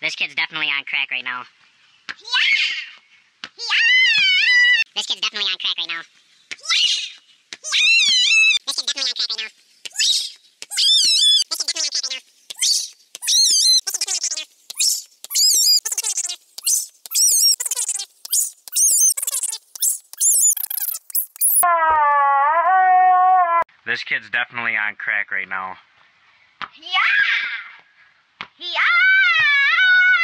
This kid's definitely on crack right now. Yeah! Yeah! This kid's definitely on crack right now. This kid's definitely on crack right now. This kid's definitely on crack right now. Yeah! Yeah!